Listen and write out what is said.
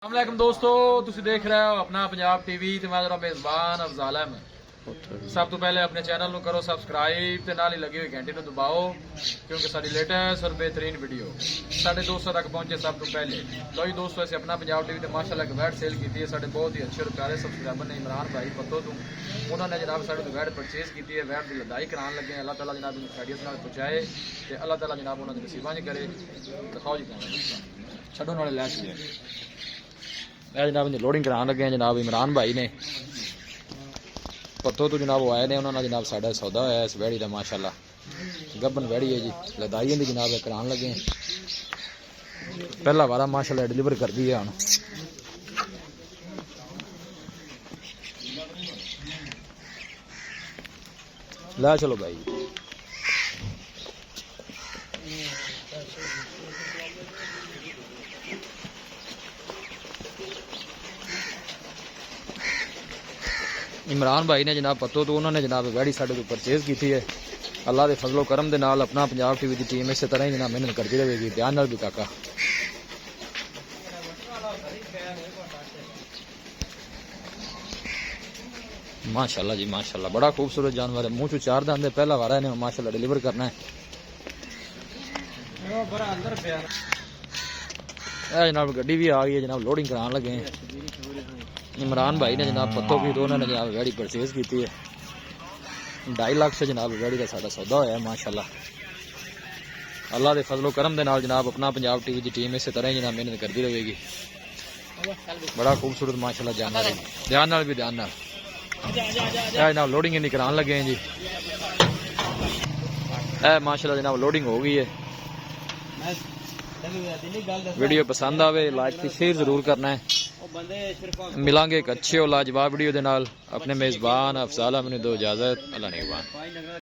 अस्सलामुअलैकुम दोस्तों, तुसी देख रहे हो अपना पंजाब टीवी ते मैं जरा मेज़बान अफजाल अहमद। सब तो पहले अपने चैनल को करो सबसक्राइब ते नाल ही लगी हुई घंटी को दबाओ क्योंकि सारी लेटेस्ट और बेहतरीन वीडियो साढ़े दोस्तों तक पहुंचे सब तो पहले। लो जी दोस्तों, ऐसे अपना पंजाब टीवी ते माशाल्लाह एक वैट सेल की है। साढ़े बहुत ही अच्छे और प्यारे सब्सक्राइबर ने इमरान भाई पत्तो तू उन्होंने जनाब साढ़े तो वैट परचेज की है। वैट की लदाई कराने लगे। अल्लाह ताला जनाब खैरियत नाल पहुंचाए ते अल्लाह ताला जनाब उन्होंने नसीबा च करे। दिखाओ जी कैमरा छड्डो नाले लैश जनाब लोडिंग कराने लगे हैं। जनाब इमरान भाई ने पत्तों तो जनाब वो आए ने, उन्होंने जनाब साढ़ा सौदा होया इस वैड़ी का माशाल्लाह। गब्बन वैड़ी है जी, लदाई की जनाब कराने लगे हैं। पहला वारा माशाल्लाह डिलीवर कर दी है। हम ला चलो भाई। इमरान भाई ने जनाब पत्तो तो उन्होंने जनाब वैड़ी साढ़े को परचेज की है। अल्लाह के फजलो करम दे नाल अपना पंजाब टीवी की टीम इस तरह ही जनाब मेहनत करती रहेगी। ध्यान नाल भी काका माशाल्लाह जी माशाल्लाह, बड़ा खूबसूरत जानवर है। मुँह चू चार दांत पहला वारा है माशाल्लाह डिलीवर करना है। जनाब गड्डी भी आ गई है, जनाब लोडिंग कराने लगे हैं। इमरान भाई ने जनाब पत्तों की तो उन्होंने जनाब गाड़ी परचेज की है। 2.5 लाख से जनाब गाड़ी का साढ़ा सौदा होया है माशाल्लाह। अल्लाह के फजलो करम दे नाल जनाब अपना पंजाब टीवी की टीम इस तरह ही जनाब मेहनत करती रहेगी। बड़ा खूबसूरत माशाल्लाह जानवर है। ध्यान नाल भी ध्यान नाल जनाब लोडिंग इन्नी कराने लगे हैं जी। माशाल्लाह जनाब लोडिंग हो गई है। वीडियो पसंद आवे लाइक शेयर जरूर करना है। मिलांगे एक अच्छे और लाजवाब वीडियो के नाल। अपने मेज़बान अफजाल अहमद दो इजाजत। अल्लाह निगहबान।